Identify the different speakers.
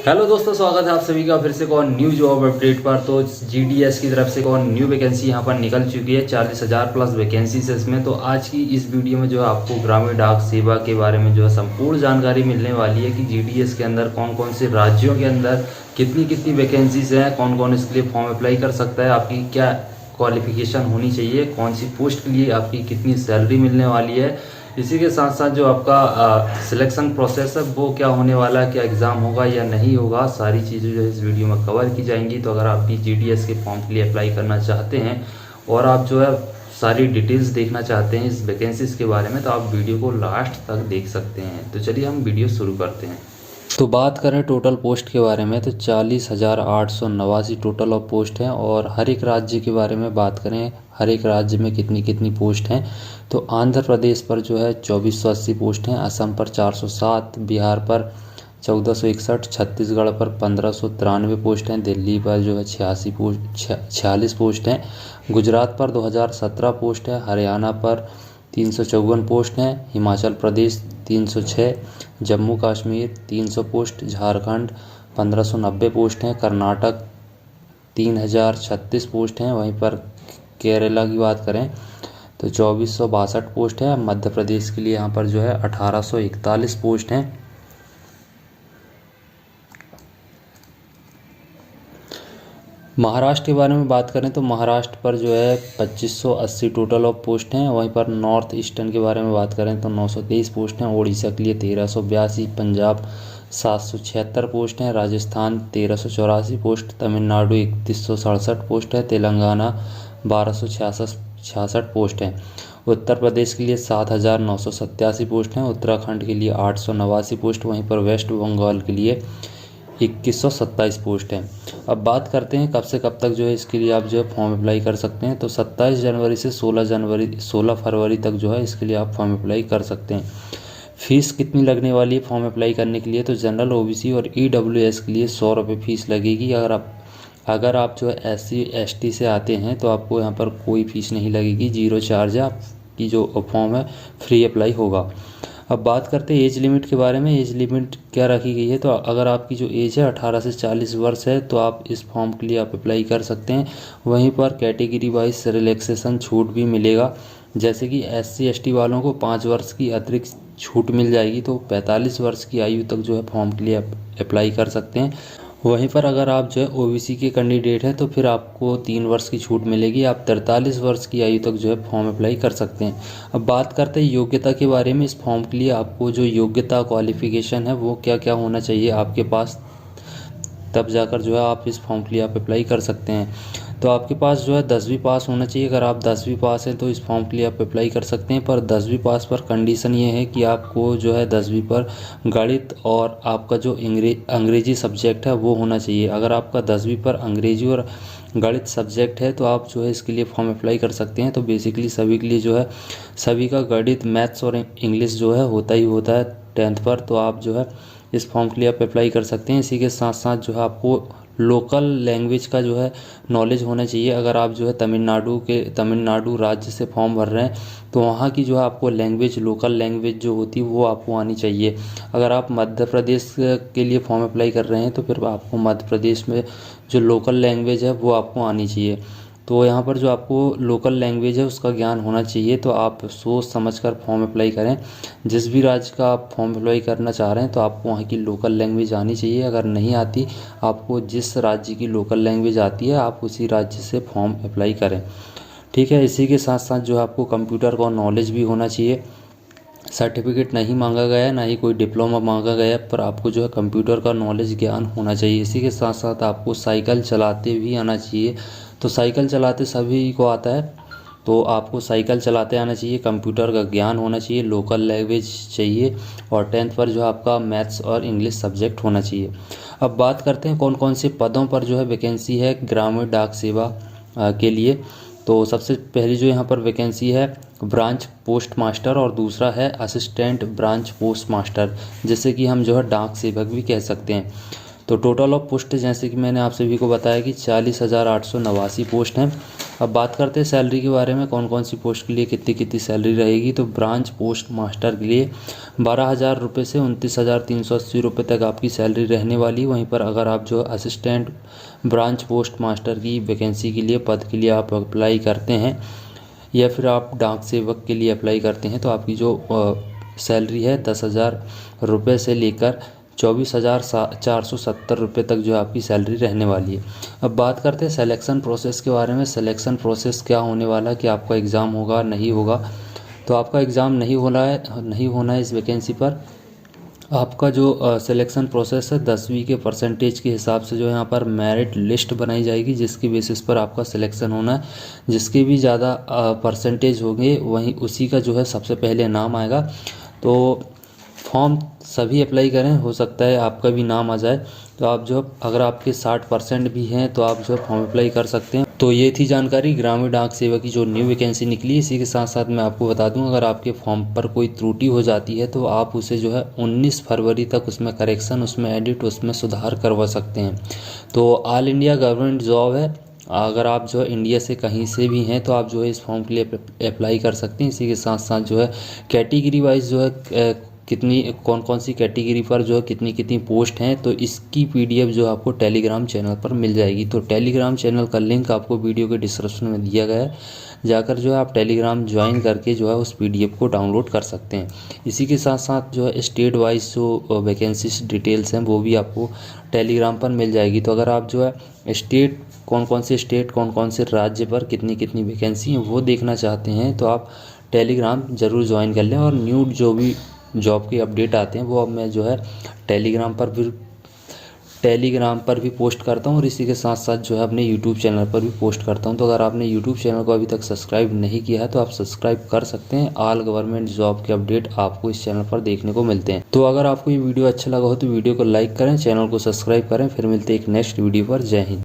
Speaker 1: Hello दोस्तों, स्वागत है आप सभी का फिर से एक और न्यू जॉब अपडेट पर। तो जीडीएस की तरफ से एक और न्यू वैकेंसी यहाँ पर निकल चुकी है। 40,000 प्लस वैकेंसी है इसमें। तो आज की इस वीडियो में जो है आपको ग्रामीण डाक सेवा के बारे में जो है संपूर्ण जानकारी मिलने वाली है कि जीडीएस के अंदर कौन कौन से राज्यों के अंदर कितनी कितनी वैकेंसीज हैं, कौन कौन इसके लिए फॉर्म अप्लाई कर सकता है, आपकी क्या क्वालिफिकेशन होनी चाहिए, कौन सी पोस्ट के लिए आपकी कितनी सैलरी मिलने वाली है। इसी के साथ साथ जो आपका सिलेक्शन प्रोसेस है वो क्या होने वाला है, क्या एग्ज़ाम होगा या नहीं होगा, सारी चीज़ें जो है इस वीडियो में कवर की जाएंगी। तो अगर आप भी जीडीएस के फॉर्म के लिए अप्लाई करना चाहते हैं और आप जो है सारी डिटेल्स देखना चाहते हैं इस वैकेंसीज के बारे में, तो आप वीडियो को लास्ट तक देख सकते हैं। तो चलिए हम वीडियो शुरू करते हैं। तो बात करें टोटल पोस्ट के बारे में तो 40,889 टोटल ऑफ पोस्ट हैं। और हर एक राज्य के बारे में बात करें, हर एक राज्य में कितनी कितनी पोस्ट हैं, तो आंध्र प्रदेश पर जो है 2480 पोस्ट हैं, असम पर 407, बिहार पर 1461, छत्तीसगढ़ पर 1593 पोस्ट हैं, दिल्ली पर जो है 46 पोस्ट हैं, गुजरात पर 2017 पोस्ट है, हरियाणा पर 354 पोस्ट हैं, हिमाचल प्रदेश 306, जम्मू कश्मीर 300 पोस्ट, झारखंड 1590 पोस्ट हैं, कर्नाटक 3036 पोस्ट हैं, वहीं पर केरला की बात करें तो 2462 पोस्ट है। मध्य प्रदेश के लिए यहाँ पर जो है 1841 पोस्ट हैं। महाराष्ट्र के बारे में बात करें तो महाराष्ट्र पर जो है 2580 टोटल ऑफ पोस्ट हैं। वहीं पर नॉर्थ ईस्टर्न के बारे में बात करें तो 923 पोस्ट हैं, उड़ीसा के लिए 1382, पंजाब 776 पोस्ट हैं, राजस्थान 1384 पोस्ट, तमिलनाडु 3167 पोस्ट है, तेलंगाना 1266 पोस्ट हैं, उत्तर प्रदेश के लिए 7987 पोस्ट हैं, उत्तराखंड के लिए 889 पोस्ट, वहीं पर वेस्ट बंगाल के लिए 2127 पोस्ट हैं। अब बात करते हैं कब से कब तक जो है इसके लिए आप जो है फॉर्म अप्लाई कर सकते हैं। तो 27 जनवरी से 16 फरवरी तक जो है इसके लिए आप फॉर्म अप्लाई कर सकते हैं। फ़ीस कितनी लगने वाली है फॉर्म अप्लाई करने के लिए, तो जनरल ओबीसी और ईडब्ल्यूएस के लिए 100 रुपये फ़ीस लगेगी। अगर आप जो है SC ST से आते हैं तो आपको यहाँ पर कोई फ़ीस नहीं लगेगी, जीरो चार्ज है, आपकी जो फॉर्म है फ्री अप्लाई होगा। अब बात करते हैं एज लिमिट के बारे में। एज लिमिट क्या रखी गई है, तो अगर आपकी जो एज है 18 से 40 वर्ष है तो आप इस फॉर्म के लिए आप अप्लाई कर सकते हैं। वहीं पर कैटेगरी वाइज रिलैक्सेशन छूट भी मिलेगा, जैसे कि SC ST वालों को 5 वर्ष की अतिरिक्त छूट मिल जाएगी, तो 45 वर्ष की आयु तक जो है फॉर्म के लिए अप्लाई कर सकते हैं। वहीं पर अगर आप जो है ओबीसी के कैंडिडेट हैं तो फिर आपको 3 वर्ष की छूट मिलेगी, आप 43 वर्ष की आयु तक जो है फॉर्म अप्लाई कर सकते हैं। अब बात करते हैं योग्यता के बारे में। इस फॉर्म के लिए आपको जो योग्यता क्वालिफिकेशन है वो क्या क्या होना चाहिए आपके पास, तब जाकर जो है आप इस फॉर्म के लिए आप अप्लाई कर सकते हैं। तो आपके पास जो है 10वीं पास होना चाहिए। अगर आप 10वीं पास हैं तो इस फॉर्म के लिए आप अप्लाई कर सकते हैं, पर 10वीं पास पर कंडीशन ये है कि आपको जो है 10वीं पर गणित और आपका जो अंग्रेजी सब्जेक्ट है वो होना चाहिए। अगर आपका 10वीं पर अंग्रेजी और गणित सब्जेक्ट है तो आप जो है इसके लिए फॉर्म अप्लाई कर सकते हैं। तो बेसिकली सभी के लिए जो है सभी का गणित, मैथ्स और इंग्लिश जो है होता ही होता है 10th पर, तो आप जो है इस फॉर्म के लिए आप अप्लाई कर सकते हैं। इसी के साथ साथ जो है आपको लोकल लैंग्वेज का जो है नॉलेज होना चाहिए। अगर आप जो है तमिलनाडु राज्य से फॉर्म भर रहे हैं तो वहाँ की जो है आपको लैंग्वेज, लोकल लैंग्वेज जो होती है वो आपको आनी चाहिए। अगर आप मध्य प्रदेश के लिए फॉर्म अप्लाई कर रहे हैं तो फिर आपको मध्य प्रदेश में जो लोकल लैंग्वेज है वो आपको आनी चाहिए। तो यहाँ पर जो आपको लोकल लैंग्वेज है उसका ज्ञान होना चाहिए। तो आप सोच समझकर फॉर्म अप्लाई करें। जिस भी राज्य का आप फॉर्म अप्लाई करना चाह रहे हैं तो आपको वहाँ की लोकल लैंग्वेज आनी चाहिए। अगर नहीं आती, आपको जिस राज्य की लोकल लैंग्वेज आती है आप उसी राज्य से फॉर्म अप्लाई करें, ठीक है। इसी के साथ साथ जो आपको कंप्यूटर का नॉलेज भी होना चाहिए। सर्टिफिकेट नहीं मांगा गया है, ना ही कोई डिप्लोमा मांगा गया है, पर आपको जो है कंप्यूटर का नॉलेज, ज्ञान होना चाहिए। इसी के साथ साथ आपको साइकिल चलाते भी आना चाहिए। तो साइकिल चलाते सभी को आता है, तो आपको साइकिल चलाते आना चाहिए, कंप्यूटर का ज्ञान होना चाहिए, लोकल लैंग्वेज चाहिए और 10th पर जो आपका मैथ्स और इंग्लिश सब्जेक्ट होना चाहिए। अब बात करते हैं कौन कौन से पदों पर जो है वैकेंसी है ग्रामीण डाक सेवा के लिए। तो सबसे पहली जो यहाँ पर वैकेंसी है ब्रांच पोस्ट मास्टर और दूसरा है असिस्टेंट ब्रांच पोस्ट मास्टर, जिसे कि हम जो है डाक सेवक भी कह सकते हैं। तो टोटल ऑफ पोस्ट जैसे कि मैंने आप सभी को बताया कि 40,889 पोस्ट हैं। अब बात करते हैं सैलरी के बारे में, कौन कौन सी पोस्ट के लिए कितनी कितनी सैलरी रहेगी। तो ब्रांच पोस्ट मास्टर के लिए 12,000 रुपये से 29,380 रुपये तक आपकी सैलरी रहने वाली। वहीं पर अगर आप जो असिस्टेंट ब्रांच पोस्ट मास्टर की वैकेंसी के लिए पद के लिए आप अप्लाई करते हैं या फिर आप डाक सेवक के लिए अप्लाई करते हैं, तो आपकी जो सैलरी है 10,000 रुपये से लेकर 24,470 रुपये तक जो आपकी सैलरी रहने वाली है। अब बात करते हैं सिलेक्शन प्रोसेस के बारे में। सिलेक्शन प्रोसेस क्या होने वाला है कि आपका एग्ज़ाम होगा नहीं होगा। तो आपका एग्ज़ाम नहीं होना है इस वैकेंसी पर। आपका जो सिलेक्शन प्रोसेस है 10वीं के परसेंटेज के हिसाब से जो यहाँ पर मेरिट लिस्ट बनाई जाएगी, जिसकी बेसिस पर आपका सिलेक्शन होना है। जिसके भी ज़्यादा परसेंटेज होंगे वहीं उसी का जो है सबसे पहले नाम आएगा। तो फॉर्म सभी अप्लाई करें, हो सकता है आपका भी नाम आ जाए। तो आप जो अगर आपके 60% भी हैं तो आप जो फॉर्म अप्लाई कर सकते हैं। तो ये थी जानकारी ग्रामीण डाक सेवा की जो न्यू वैकेंसी निकली। इसी के साथ साथ मैं आपको बता दूं, अगर आपके फॉर्म पर कोई त्रुटि हो जाती है तो आप उसे जो है 19 फरवरी तक उसमें करेक्शन, उसमें एडिट, उसमें सुधार करवा सकते हैं। तो ऑल इंडिया गवर्नमेंट जॉब है। अगर आप जो है इंडिया से कहीं से भी हैं तो आप जो है इस फॉर्म के लिए अप्लाई कर सकते हैं। इसी के साथ साथ जो है कैटेगरी वाइज जो है कितनी कौन कौन सी कैटेगरी पर जो है कितनी कितनी पोस्ट हैं, तो इसकी पीडीएफ जो आपको टेलीग्राम चैनल पर मिल जाएगी। तो टेलीग्राम चैनल का लिंक आपको वीडियो के डिस्क्रिप्शन में दिया गया है, जाकर जो है आप टेलीग्राम ज्वाइन करके जो है उस पीडीएफ को डाउनलोड कर सकते हैं। इसी के साथ साथ जो है स्टेट वाइज जो वैकेंसीज डिटेल्स हैं वो भी आपको टेलीग्राम पर मिल जाएगी। तो अगर आप जो है स्टेट कौन कौन से राज्य पर कितनी कितनी वैकेंसी हैं वो देखना चाहते हैं तो आप टेलीग्राम ज़रूर ज्वाइन कर लें। और न्यू जो भी जॉब के अपडेट आते हैं वो अब मैं जो है टेलीग्राम पर भी पोस्ट करता हूँ, और इसी के साथ साथ जो है अपने यूट्यूब चैनल पर भी पोस्ट करता हूँ। तो अगर आपने यूट्यूब चैनल को अभी तक सब्सक्राइब नहीं किया है तो आप सब्सक्राइब कर सकते हैं। ऑल गवर्नमेंट जॉब के अपडेट आपको इस चैनल पर देखने को मिलते हैं। तो अगर आपको ये वीडियो अच्छा लगा हो तो वीडियो को लाइक करें, चैनल को सब्सक्राइब करें। फिर मिलते हैं एक नेक्स्ट वीडियो पर। जय हिंद।